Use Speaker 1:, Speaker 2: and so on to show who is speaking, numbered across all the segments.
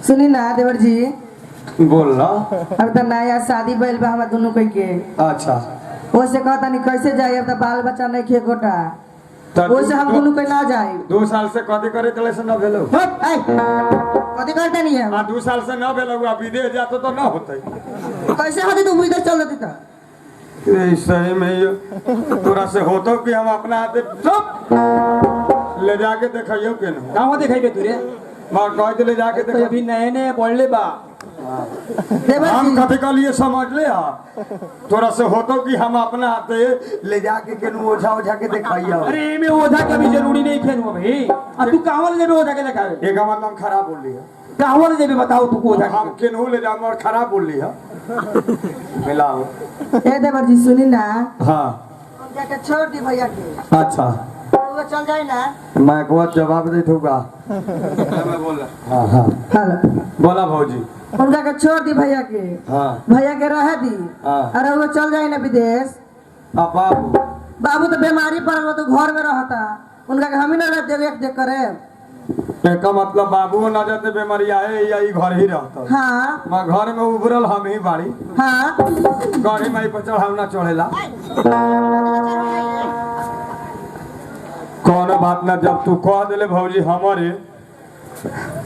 Speaker 1: सुनी ना देवर जी
Speaker 2: बोल ना।
Speaker 1: अब तो नया शादी भइल बा हमरा दोनों के।
Speaker 2: अच्छा
Speaker 1: वो से कहता नहीं कैसे जाए अब तो बाल बच्चा नहीं खे गोटा
Speaker 2: तो
Speaker 1: वो से हम दोनों के ना जाए।
Speaker 2: 2 साल से कथी करे चले से न भेलो
Speaker 1: कथी करते नहीं है
Speaker 2: 2 साल से न भेलो विदेश जातो तो न होते
Speaker 1: कैसे होती तुम इधर चल देती था
Speaker 2: सही में ये तोरा से होतो कि हम अपना हाथे चुप ले जाके देखियो के न
Speaker 3: कहां देखाइबे तू रे
Speaker 2: मां कह दे ले जाके
Speaker 3: तो अभी नए नए बोलले बा
Speaker 2: हम कथी के लिए समझ ले तोरा से होतो कि हम अपना हाथे ले जाके के ओझा ओझा के देखियो।
Speaker 3: अरे में ओझा के भी जरूरी नहीं खेनु भाई अब तू कहां ले जेबे ओझा के देखावे
Speaker 2: एक मतलब खराब बोल लिया
Speaker 3: कहां ले जेबे बताओ तू ओझा
Speaker 2: हम केनहू ले जाम और खराब बोल लिया मिलाओ
Speaker 1: ए देवर जी सुनी ना
Speaker 2: हां
Speaker 1: जाके छोड़ दी भैया के।
Speaker 2: अच्छा
Speaker 1: वो चल जाए ना
Speaker 2: मैं को जवाब दे दूंगा मैं बोल रहा हां हां
Speaker 1: हेलो
Speaker 2: बोला भौजी
Speaker 1: उनका के छोड़ दी भैया के।
Speaker 2: हां
Speaker 1: भैया के रह दी।
Speaker 2: हाँ।
Speaker 1: अरे वो चल जाए ना विदेश।
Speaker 2: अब बाबू
Speaker 1: बाबू तो बीमारी पड़ल तो घर में रहता उनका के हम ही ना देख देख करे।
Speaker 2: का मतलब बाबू न जाते बीमारी आए या ई घर ही रहता
Speaker 1: हाँ
Speaker 2: मैं घर में उभरल हम ही बाड़ी
Speaker 1: हाँ
Speaker 2: गाड़ी में पर चढ़ाव ना चढ़ेला कौन बात ना जब तू कह दिले भौजी हमारे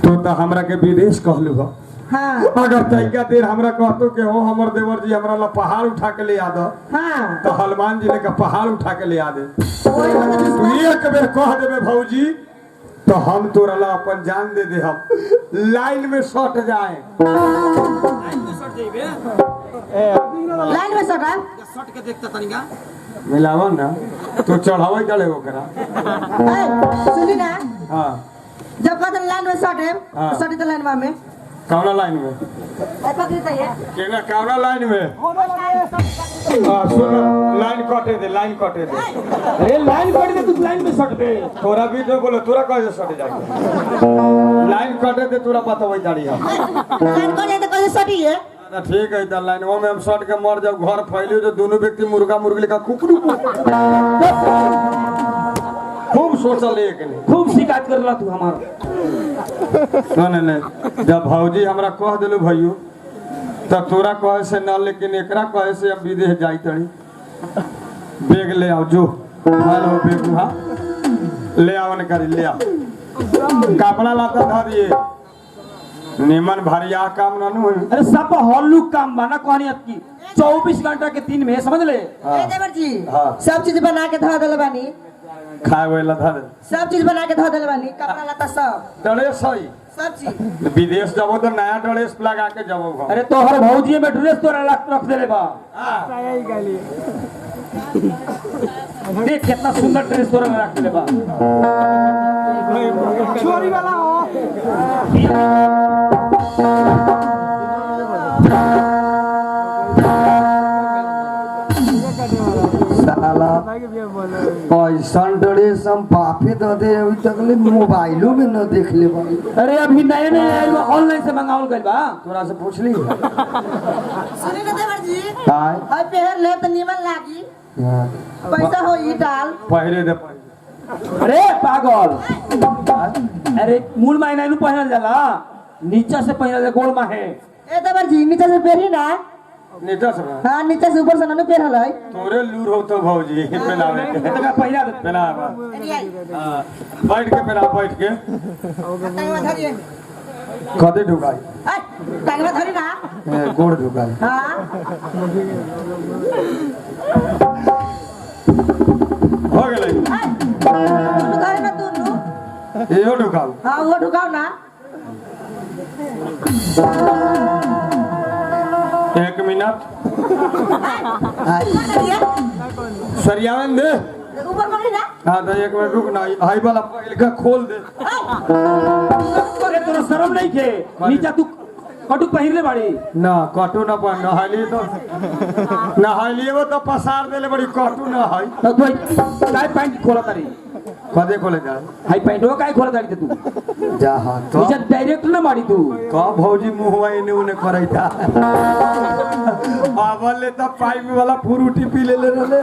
Speaker 2: तो हमरा के विदेश कहलू हो
Speaker 1: हाँ
Speaker 2: अगर तैका देर हमरा कहतो के हो हमर देवर जी हमरा ला पहाड़ उठा के ले आ दो
Speaker 1: हाँ
Speaker 2: तो हनुमान जी ने का पहाड़ उठा के ले आ दे
Speaker 1: वही मतलब
Speaker 2: तू एक बेर कह देबे भौजी तो हम तोरा ला अपन जान दे दे हम लाइन में सट जाए
Speaker 1: लाइन में सटा
Speaker 3: शॉट के देखता तनिका
Speaker 2: मिलावा ना तू चढ़ावे चले ओकरा
Speaker 1: सुनी ना
Speaker 2: हां
Speaker 1: जब कहते लाइन में सटे
Speaker 2: हाँ।
Speaker 1: सटी तो लाइन में
Speaker 2: कौना लाइन में
Speaker 1: पकड़ी तो है
Speaker 2: केना कौना लाइन में सुन लाइन कटे दे
Speaker 3: अरे लाइन काट दे तू लाइन में शॉट दे
Speaker 2: तोरा भी जो बोलो तोरा कैसे सट जाए लाइन कटे दे तोरा बतावई दाड़ी हम
Speaker 1: लाइन को लेते कैसे सटी है
Speaker 2: ना ठीक है त लाइनवा में हम सट के मर जब घर फैलियो जो दोनों व्यक्ति मुर्गा मुर्गी का कुकरू खूब सोचल एक ने
Speaker 3: खूब शिकायत करला तू हमार
Speaker 2: नहीं जब भौजी हमरा कह दिलु भैयो तब तोरा कहे से न लेकिन एकरा कहे से हम विदेश जाई तड़ी बैग ले आओ जो हाल हो बैग हां ले आवन करी ले आ कपड़ा लाता धा दिए निमन भरिया काम ना नु
Speaker 3: अरे सब हॉलुक काम बना कहानी की 24 घंटा के 3 में समझ ले
Speaker 1: ए देवर जी
Speaker 2: हाँ।
Speaker 1: सब चीज बना के धो देले बानी
Speaker 2: खाए वाला धर
Speaker 1: सब चीज बना के धो देले बानी कपड़ा लता सब
Speaker 2: ड्रेस सही
Speaker 1: सब चीज
Speaker 2: विदेश जाबो तो नया ड्रेस लगा के जाबो हम
Speaker 3: अरे तोहर भौजी में ड्रेस तोरा रख देले बा देख कितना सुंदर ड्रेस तोरा में रख देले बा चोरी वाला हो
Speaker 2: साला पैसा ड्रेस हम बापे दे दे अभी तक ले मोबाइलो में न देख ले भाई
Speaker 3: अरे अभी नए नए आइल ऑनलाइन से मंगावल गइल बा
Speaker 2: तोरा से पूछ ली
Speaker 1: सुनी ना देवर जी
Speaker 2: हाय
Speaker 1: हाय पहन ले तो नीमन लागी पैसा हो ई डाल
Speaker 2: पहले दे
Speaker 3: अरे पागल अरे मूल महीना नु पहनल जाला नीचे से पहनल गोल में है
Speaker 1: ए देवर जी नीचे से पहनी ना
Speaker 2: नीचा से
Speaker 1: हां नीचे से ऊपर से ना पहनल है
Speaker 2: तोरे लूर हो तो भौजी पहनावे के
Speaker 3: तका पहिला दे
Speaker 2: पहनावा हां बैठ के पहना बैठ के
Speaker 1: टांगवा धरिए
Speaker 2: कदे ढुकाई
Speaker 1: टांगवा धरी ना
Speaker 2: गोड़ ढुकाई
Speaker 1: हां
Speaker 2: हो गेलै
Speaker 1: ढुकाए ना तू
Speaker 2: एहो ढुकाऊ
Speaker 1: हां वो ढुकाओ ना
Speaker 2: 1 मिनट सरियावन दे
Speaker 1: ऊपर पकड़ी ना
Speaker 2: हां तो 1 मिनट रुक ना हाई वाला पकड़ के खोल दे
Speaker 3: अरे तोरा शर्म नहीं के नीचे तू कटु पहिरले बाड़ी
Speaker 2: ना कटू ना पहन नहाली तो नहाली वो तो पसार देले बड़ी कटू ना है
Speaker 3: तो तू काय पैंट खोला तारी
Speaker 2: कदे खोले जाए
Speaker 3: हाई पैंट वो काय खोला तारी तू
Speaker 2: जा हां तो
Speaker 3: नीचे डायरेक्ट ना मारी तू
Speaker 2: का भौजी मुहवा इने उने करई था आवले तो पाइप वाला फ्रूटी पी ले रहले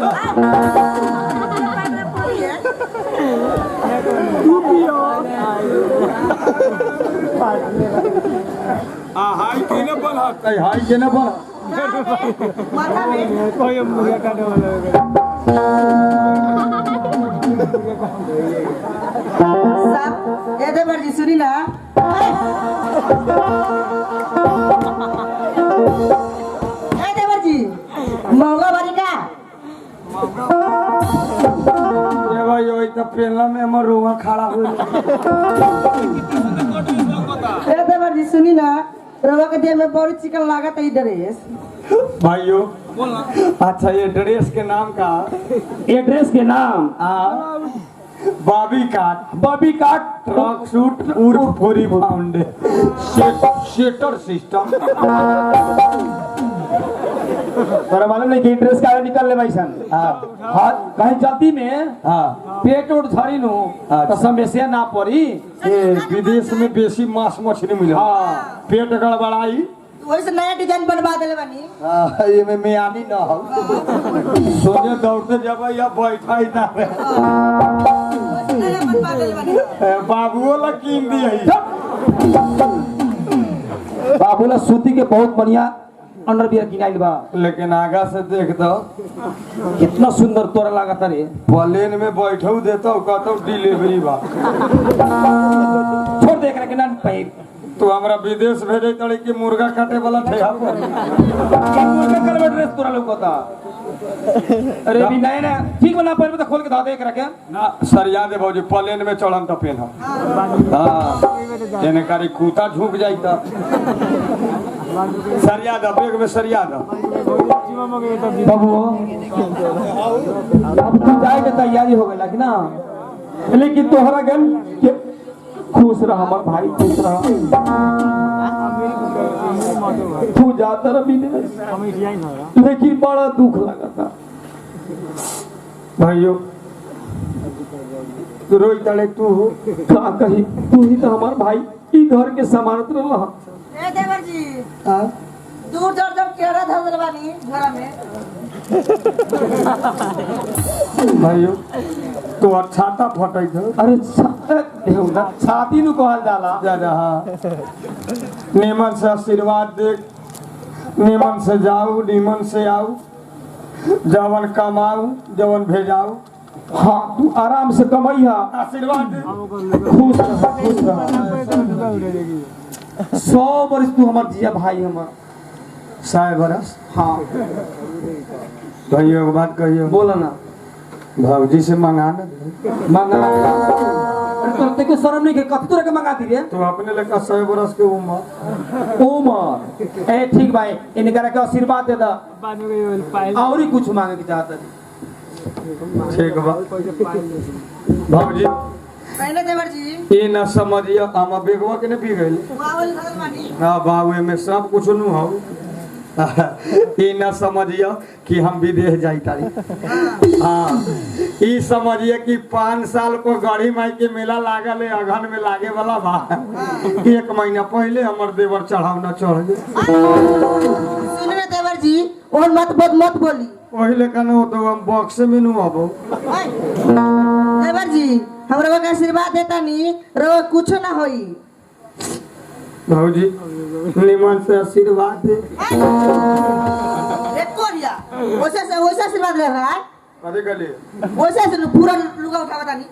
Speaker 2: तू पियो हाई केने बना हाई केने बना
Speaker 1: माथा में साहब ए देवर जी सुनी ना ए देवर जी मौगा बारी का
Speaker 2: ये भाई ओई त पेला में हमर रोवा खड़ा हो
Speaker 1: ए देवर जी सुनी ना रवा के देह में बड़ी चिकन लागत है ड्रेस
Speaker 2: भाइयों अच्छा ये ड्रेस के नाम का
Speaker 3: ये ड्रेस के नाम
Speaker 2: बॉबी काट ट्रक सूट उर्फ फोरी फाउंड शेटर सिस्टम
Speaker 3: तोरा मालूम नहीं कि ड्रेस का निकल ले भाई सन हां कहीं जल्दी में
Speaker 2: हाँ
Speaker 3: पेट उठ धरी नु
Speaker 2: अच्छा।
Speaker 3: तो समस्या ना पड़ी
Speaker 2: ये विदेश में बेसी मांस मछली मिले
Speaker 3: हाँ
Speaker 2: पेट गड़बड़ाई
Speaker 1: वही से नया डिजाइन बनवा देले बानी
Speaker 2: ये में मियानी न हो सोने दौड़ते जब या बैठा ही ना
Speaker 1: नया बनवा देले बानी
Speaker 2: बाबुओ ला कीन दी
Speaker 3: बाबूला सूती के बहुत बढ़िया अंडरवियर किनाइल बा
Speaker 2: लेकिन आगा से देख दो
Speaker 3: कितना सुंदर तोरा लागत रे
Speaker 2: प्लेन में बैठो देता कहता डिलीवरी बा
Speaker 3: छोड़ देख रहे ना पे
Speaker 2: तो हमरा विदेश भेजे तड़े कि मुर्गा काटे वाला ठेहा पर
Speaker 3: मुर्गा कलवा ड्रेस तोरा लोगता अरे भी नहीं ना ठीक बना पर तो खोल के धा देख रखे
Speaker 2: ना सरिया दे भौजी प्लेन में चढ़म त पेन हां एने कारी कूता झुक जाई त सरिया द बैग में सरिया द
Speaker 3: बाबू अब तू जाए के तैयारी हो गई ना लेकिन तोहरा गन खुश रह हमार भाई खुश रह तू जाता रह विदेश लेकिन बड़ा दुख लगा
Speaker 2: भाइयों तू रोई तड़े तू
Speaker 3: का कही तू ही तो हमार भाई ई घर के समानत रह
Speaker 1: ए देवर जी दूर दूर जब केरा धर देले बानी घरा में
Speaker 2: भाइयों तो छाता फटै छ
Speaker 3: अरे देउना छाती नु कहल जाला
Speaker 2: जा रहा निमन से आशीर्वाद दे निमन से जाऊ निमन से आऊ जवन कमाऊ जवन भेजाऊ
Speaker 3: हाँ तू आराम से कमैया
Speaker 2: आशीर्वाद दे
Speaker 3: खुश रह 100 वर्ष तू हमार जिया भाई हमार
Speaker 2: 100 बरस
Speaker 3: हाँ
Speaker 2: भाइयों एक बात कहियो
Speaker 3: बोला ना
Speaker 2: भौजी से मंगा ना
Speaker 3: मंगा अरे तो तेको शर्म नहीं के कथी तोरा के मंगाती रे
Speaker 2: तो अपने लेका 100 बरस के उम्र
Speaker 3: उमर ए ठीक भाई इनकरा के आशीर्वाद दे दा और ही कुछ मांगे के चाहत
Speaker 2: ठीक बा भौजी
Speaker 1: पहले देवर जी
Speaker 2: ये न समझियो हम बेगवा के ने पी गइल
Speaker 1: वावल धर बानी
Speaker 2: हां बाबू में सब कुछ नु हो ये न समझियो कि हम विदेश जाई तारी हाँ ई समझिए कि 5 साल को गढ़ी माई के मेला लागल है अगहन में लागे वाला बा 1 महीना पहले हमर देवर चढ़ावना चढ़ गए
Speaker 1: सुन रे देवर जी और मत बोली
Speaker 2: वही लेकिन हो तो हम बॉक्स में नु आबो
Speaker 1: देवर जी हमरा के आशीर्वाद देता नी रो कुछ ना होई
Speaker 2: भौजी निमन से आशीर्वाद दे
Speaker 1: रे कोरिया वैसे आशीर्वाद ले रहा है
Speaker 2: अरे गले
Speaker 1: वैसे से पूरा लुगा उठावता नी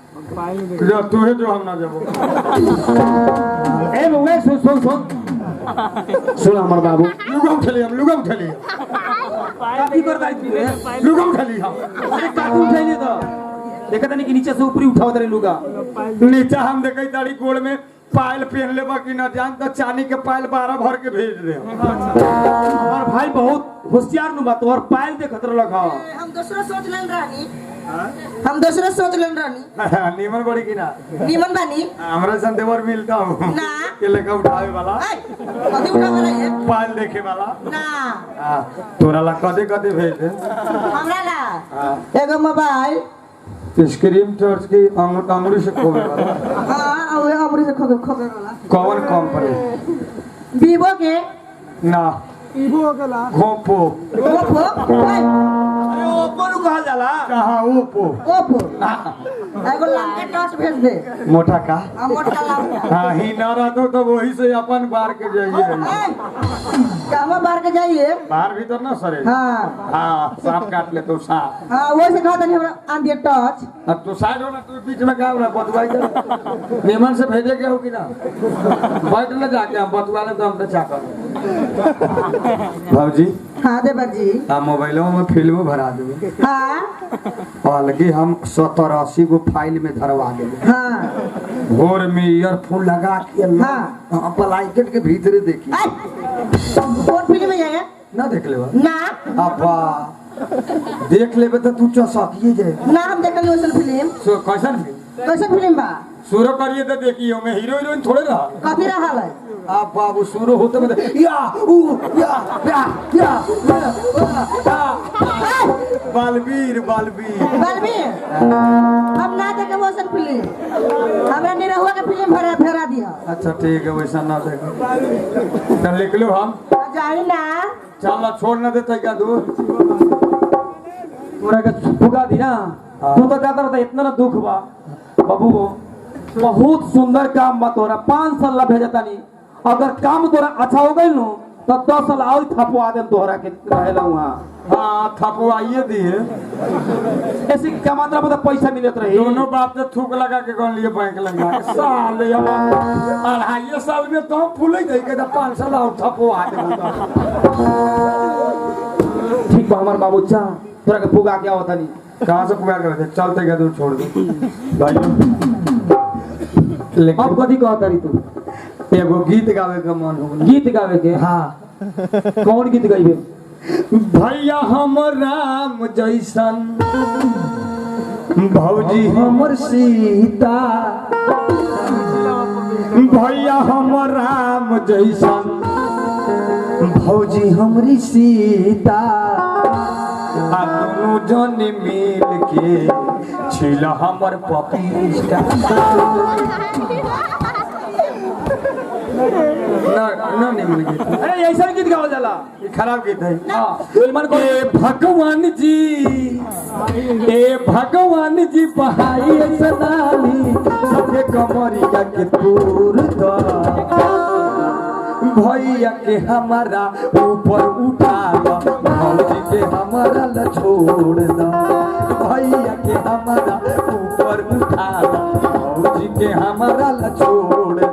Speaker 2: जो तू है जो हम ना जाबो
Speaker 3: ए बउए सुन हमर बाबू
Speaker 2: लुगा उठली हम लुगा उठली
Speaker 3: काफी कर दाई रे
Speaker 2: लुगा उठली हम
Speaker 3: अरे काटू उठाइले तो देखा तनी कि नीचे से ऊपरी उठाओ तरे लुगा
Speaker 2: नीचा हम देखई तारी गोड़ में पायल पहन लेबा कि ना जान तो चांदी के पायल 12 भर के भेज दे
Speaker 3: हमार भाई बहुत होशियार नु बात और पायल दे खतर लगा
Speaker 1: हम दूसरा सोच लेन रानी
Speaker 2: निमन बड़ी की ना
Speaker 1: नीमन बानी
Speaker 2: हमरा संदेवर मिलता हो
Speaker 1: ना
Speaker 2: के लेके उठावे वाला
Speaker 1: कथी उठा वाला है
Speaker 2: पायल देखे वाला
Speaker 1: ना
Speaker 2: हां तोरा ला कदे कदे भेज दे
Speaker 1: हमरा ला एगो मोबाइल
Speaker 2: स्क्रीन टच की अंगूरी से खोवे वाला
Speaker 1: हां और अमरी से खोगे वाला
Speaker 2: कौन कंपनी
Speaker 1: वीवो के
Speaker 2: ना
Speaker 1: वीवो के ला
Speaker 2: ओप्पो
Speaker 1: ओप्पो
Speaker 3: ओप्पो नु कहल जाला
Speaker 2: कहाँ ओप्पो
Speaker 1: ओप्पो एगो लंके टच भेज दे
Speaker 2: मोटा का
Speaker 1: मोटका लाऊंगा
Speaker 2: हाँ ही ना रहतो तो वही से अपन बार के जाइए
Speaker 1: कामा बार के जाइए
Speaker 2: बाहर भीतर ना सरे
Speaker 1: हाँ
Speaker 2: हाँ सांप काट ले तो सांप
Speaker 1: हाँ वो से खाता नहीं हमरा आंधी टच
Speaker 2: अब तू साइड हो ना तू बीच में क्या हो रहा बतवाई कर नियमन से भेजे के हो कि ना बैठ ले जाके हम बतवा ले तो हम तो चाकर भाजी
Speaker 1: हाँ देवर जी
Speaker 2: हाँ मोबाइलों में फिल्म भरा देंगे
Speaker 1: हाँ
Speaker 2: अलगे हम 70-80 गो फाइल में धरवा देंगे
Speaker 1: हाँ
Speaker 2: भोर में ईयरफोन लगा के
Speaker 1: हाँ।
Speaker 2: प्लाइकेट के भीतर देखी
Speaker 1: कौन फिल्म में जाएगा
Speaker 2: ना देख ले
Speaker 1: ना
Speaker 2: अब्बा देख लेबे तो तू चौसकिए जाए
Speaker 1: ना हम देखली वैसन फिल्म
Speaker 2: कैसन फिल्म
Speaker 1: कैसन फिल्म बा
Speaker 2: शुरू करिए तो देखिए में हीरो हीरोइन थोड़े रहा
Speaker 1: कथी रहल है
Speaker 2: आप बाबू शुरू होते में बालवीर बालवीर
Speaker 1: बलबीर हम ना देखे वैसन फिल्म हमरा निरहुआ के फिल्म भरा दिया
Speaker 2: अच्छा ठीक है वैसा ना देखो तो लिख लो हम
Speaker 1: जाई ना
Speaker 2: चल छोड़ ना देते क्या दूर
Speaker 3: तोरा के फुगा दी ना तू तो ज्यादा रहता इतना ना दुख बा बाबू बहुत सुंदर काम बा तोरा 5 साल ला भेजता नहीं अगर काम तोरा अच्छा हो गइल नु तो 10 साल और थपवा देम तोहरा के रहेला वहां
Speaker 2: हाँ थपवाइए दिए
Speaker 3: ऐसे क्या मात्रा में पैसा मिलत रही
Speaker 2: दोनों बाप से थूक लगा के कौन लिए बैंक लगा के साल या 2.5 साल में तो हम फूले गई के 5 साल और थपवा दे
Speaker 3: ठीक बा हमार बाबू चा तोरा के फुगा क्या होता नहीं
Speaker 2: कहाँ से पुकार कर चलते गए दूर छोड़ दो भाई
Speaker 3: अब कथी कहता रही तू
Speaker 2: एगो गीत गावे का मन हो
Speaker 3: गीत गावे के
Speaker 2: हाँ
Speaker 3: कौन गीत गाइबे
Speaker 2: भैया हमर राम जैसन भौजी हमर सीता भैया हमर राम जैसन भौजी हमरी सीता आ दोनों जन मिल के छिल हमर पपीता ना निमन गीत
Speaker 3: अरे ऐसा गीत गावल जाला
Speaker 2: ये खराब गीत है
Speaker 3: हां मन को
Speaker 2: ए भगवान जी बहाई सदाली सबके कमरिया के तूर दो भैया के हमारा ऊपर उठा दो भौजी के हमारा ल छोड़ दो भैया के हमारा ऊपर उठा दो भौजी के हमारा ल छोड़ दो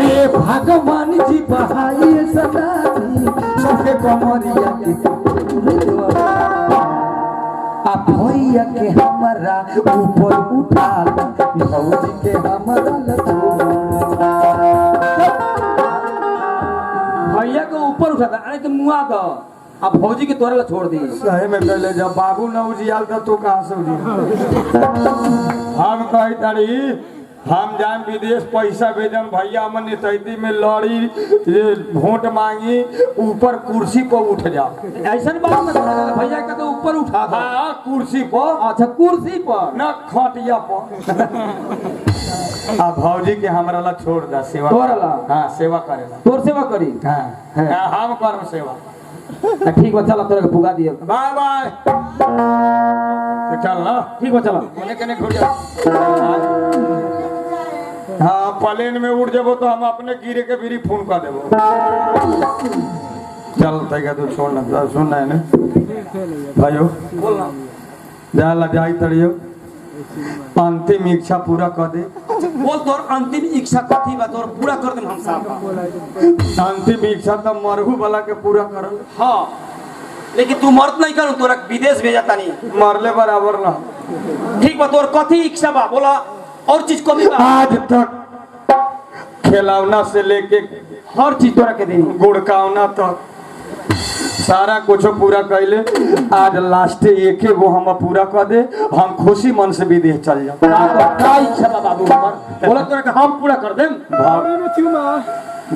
Speaker 2: ए भगवान जी बहाई सदाली सबके कमरिया के तूर दो आ भैया के हमारा ऊपर उठा दो भौजी के हमारा ल छोड़
Speaker 3: भैया को ऊपर उठाता अरे तो मुआ दो अब भौजी के तोरा ला छोड़ दी
Speaker 2: सही में पहले जब बाबू न उजियाल था तो कहाँ से उजियाल हम कही तारी हम जान विदेश पैसा भेजन भैया हमन नितैती में लड़ी ये वोट मांगी ऊपर कुर्सी पर उठ जा
Speaker 3: ऐसा बात ना करो, भैया का तो ऊपर उठा दो
Speaker 2: हाँ कुर्सी पर
Speaker 3: अच्छा कुर्सी पर
Speaker 2: न खटिया पर आ भौजी के हमरा ला छोड़ दा सेवा
Speaker 3: तोरा ला?
Speaker 2: हाँ सेवा करेला
Speaker 3: तोर सेवा करी
Speaker 2: हाँ हम करम सेवा
Speaker 3: ठीक बा चला तोरा के पुगा दिए
Speaker 2: बाय बाय तो चल ना
Speaker 3: ठीक बा चला
Speaker 2: कोने कने घुर जा हाँ प्लेन में उड़ जाबो तो हम अपने गिरे के बीरी फोन कर देबो चल तैका तू छोड़ ना सुन है ना भाइयों
Speaker 3: बोल ना
Speaker 2: जा ला जाई तड़ियो अंतिम इच्छा पूरा कर दे
Speaker 3: बोल तोर अंतिम इच्छा कथी बा तोर पूरा कर देम हम साहब
Speaker 2: अंतिम इच्छा तो मरहू वाला के पूरा करल
Speaker 3: हां लेकिन तू मरत नहीं करू तोरा विदेश भेजता नहीं
Speaker 2: मरले बराबर ना
Speaker 3: ठीक बा तोर कथी इच्छा बा बोला और चीज कमी बा
Speaker 2: आज तक खिलौना से लेके
Speaker 3: हर चीज तोरा के देनी
Speaker 2: गुड़कावना तक सारा कुछ पूरा कैले आज लास्ट एक गो हम पूरा कर दे हम खुशी मन से विदेश चल जाओ
Speaker 3: का इच्छा बा बाबू हमर बोला तोरा के हम पूरा कर देम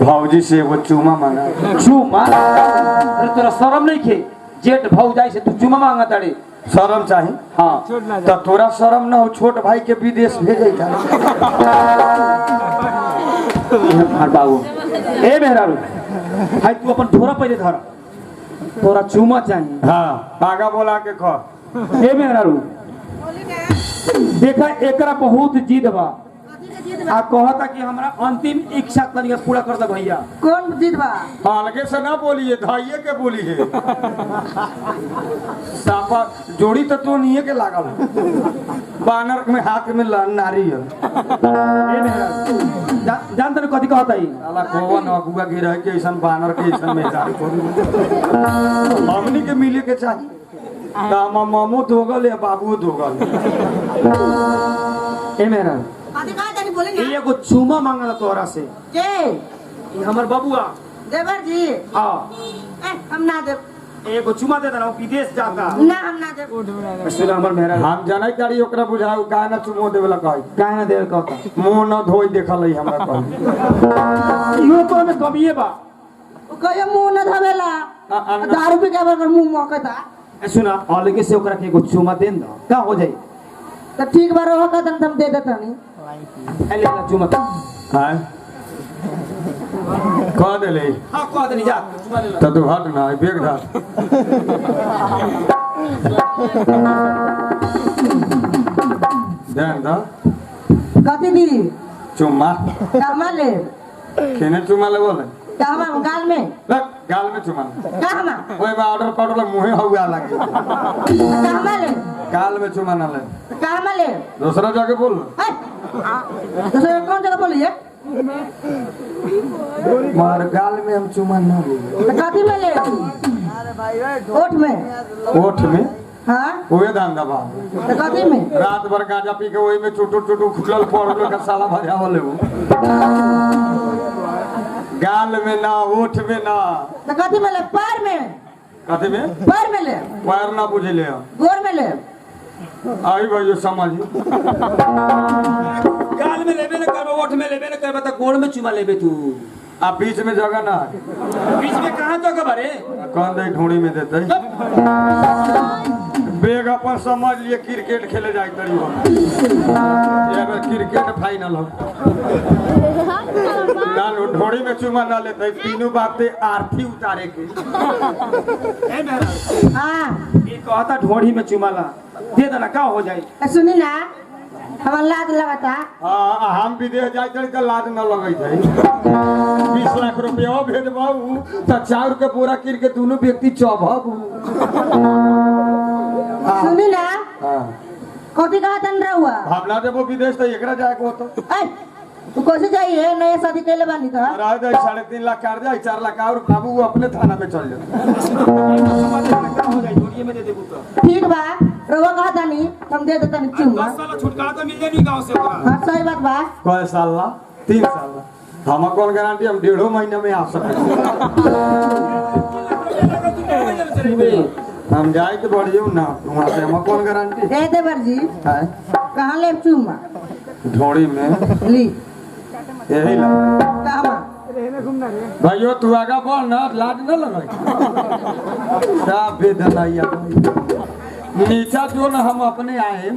Speaker 2: भाऊजी से वो चूमा मांगा
Speaker 3: चुमा अरे तोरा शर्म नहीं खे जेठ भाऊ जाई से तू चुमा मांगा ताड़े
Speaker 2: शर्म चाही
Speaker 3: हां
Speaker 2: तो तोरा शर्म ना हो छोट भाई के विदेश भेजे
Speaker 3: हर बाबू ए मेहरारू भाई तू अपन ढोरा पहले धर तोरा चुमा चाहिए
Speaker 2: हाँ आगा बोला के कह
Speaker 3: ए मेरा रू देखा एकरा बहुत जिद बा आ कहता कि हमरा अंतिम इच्छा तनिक पूरा कर दे भैया।
Speaker 1: कौन जीत बा?
Speaker 2: अलगे से ना बोलिए, धाइये के बोलिए। साफा जोड़ी तो नहीं के लागल बानर में हाथ में नारी है।
Speaker 3: ए मेरा जान तने कथी कहता ई
Speaker 2: साला कौन अगुआ गिरा के ऐसा बानर के ऐसा मेहरारू करू हमनी के मिले के चाहिए। दामा मामू धोगल या बाबू धोगल।
Speaker 3: ए मेरा
Speaker 1: कथी कहा जानी बोले ना?
Speaker 3: एगो चुमा मांगला तोरा से।
Speaker 1: के?
Speaker 3: ई हमर बबुआ।
Speaker 1: देवर जी
Speaker 3: हां
Speaker 1: हम ना देब।
Speaker 3: एगो चुमा दे देना, विदेश जाता
Speaker 1: ना हम ना देब।
Speaker 3: सुन हमर मेहरा
Speaker 2: हम जानै तारी ओकरा बुझाऊ का ना चुमो देवला कहि
Speaker 3: काहे ना देवे कहता
Speaker 2: मुंह न धोई देखल है हमरा कहि
Speaker 3: इहो तो में कमिए बा।
Speaker 1: ओ कहियो मुंह न धवेला।
Speaker 2: आ-
Speaker 1: दारू पी के अगर मुंह महकता
Speaker 3: ए सुना अलगे से ओकरा के एगो चुमा देन दो का हो जाई।
Speaker 1: तो ठीक बा रहो का तन हम दे देतनी।
Speaker 3: ए ले ला चुमा।
Speaker 2: हां कह देले
Speaker 3: हां कह देनी जा चुमा ले ला।
Speaker 2: त तू हट ना बेग धा ध्यान दा
Speaker 1: कथी दी?
Speaker 2: चुम्मा
Speaker 1: कहमा ले?
Speaker 2: केने चुम्मा ले बोले
Speaker 1: कहमा गाल में?
Speaker 2: लग गाल में चुम्मा
Speaker 1: कहमा?
Speaker 2: ओए बा ऑर्डर पाउडर ला मुंहे हउआ लागे
Speaker 1: कहमा ले?
Speaker 2: गाल में चुम्मा ना ले
Speaker 1: कहमा ले?
Speaker 2: दूसरा जगह बोल
Speaker 1: है? दूसरे कौन जगह बोलिए?
Speaker 2: मार गाल में हम चुम्मा ना ले
Speaker 1: तो कथी में ले? ओठ में?
Speaker 2: ओठ में
Speaker 1: हाँ
Speaker 2: ओए धंधा बा
Speaker 1: तो कथी में?
Speaker 2: रात भर गांजा पी के ओई में चुटू चुटू खुलल पड़ल का साला भजावले हो गाल में ना ओठ में ना
Speaker 1: तो कथी में ले? पैर में?
Speaker 2: कथी में
Speaker 1: पैर में ले?
Speaker 2: पैर ना बुझले
Speaker 1: गोर में ले?
Speaker 2: आई भाइयों समझी
Speaker 3: गाल में लेबे न करबे, ओठ में लेबे न करबे त गोड़ में चुमा लेबे तू।
Speaker 2: आ बीच में जगह ना है
Speaker 3: बीच में कहां जगह बारे?
Speaker 2: कौन दे ढूंढी में देते बेग अपन समझ लिए क्रिकेट खेले जाए तरी हो ये बार क्रिकेट फाइनल हो ना ढोड़ी में चुमा ना लेते तीनों बातें आरती उतारे के
Speaker 3: ए मेरा
Speaker 1: हाँ
Speaker 3: ई कहता ढोड़ी में चुमाला दे देना का हो जाई।
Speaker 1: तो सुनी ना हमार लाज लगता।
Speaker 2: हाँ हम विदेश जाए तरी तो लाज न लगे थे 20 लाख रुपया भेजबाऊ तो चाउर के बोरा कीन के दोनों व्यक्ति चौभब
Speaker 1: सुनी ना
Speaker 2: हाँ
Speaker 1: कथी कहा तन रहुआ?
Speaker 2: भावना जब वो विदेश तो एकरा जाए को तो
Speaker 1: ऐ तू कैसे जाइए? नया शादी कैले बानी तो
Speaker 2: रह जाए 3.5 लाख कर जाए 4 लाख और बाबू वो अपने थाना में चल जाए
Speaker 3: का हो जाई ढोड़ी में दे देबू तो।
Speaker 1: ठीक बा रहुआ कहा तानी हम दे देतनी चुम्मा।
Speaker 3: 10 साल छुटकारा तो मिल जाई गांव से ओकरा।
Speaker 1: हाँ सही बात बा।
Speaker 2: कई साल ला 3 साल ला हम कौन गारंटी हम 1.5 महीने में आ सकते हम जाए तो बढ़ियो ना वहाँ से हम कौन गारंटी
Speaker 1: दे देवर जी
Speaker 2: है
Speaker 1: कहाँ ले चुम्मा?
Speaker 2: ढोड़ी में
Speaker 1: ली
Speaker 2: यही ला
Speaker 1: कहाँ?
Speaker 2: भाइयों तू आगा बोल ना लाज न लगाई सब बेदनाइया नीचा जो ना हम अपने आए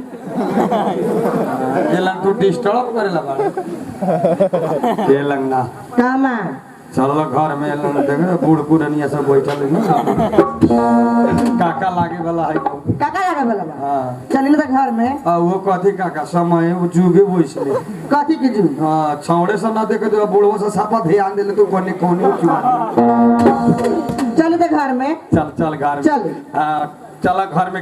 Speaker 2: ये लंग तू डिस्टर्ब करे लगा ये लंग ना
Speaker 1: कहाँ?
Speaker 2: चलो घर में लंग देखे बूढ़ पुरनिया सब बैठल है ना काका लागे वाला है
Speaker 1: काका लगा बोला बा?
Speaker 2: हाँ
Speaker 1: चली ना तो घर में।
Speaker 2: आ वो कथी काका समय वो जुगे बैसले
Speaker 1: कथी की जू?
Speaker 2: हाँ छौड़े से ना देखे जो बूढ़ो से सापा ध्यान देले तो कोने कोने चुमा
Speaker 1: चल तो घर में।
Speaker 2: चल चल घर में
Speaker 1: चल।
Speaker 2: चला घर में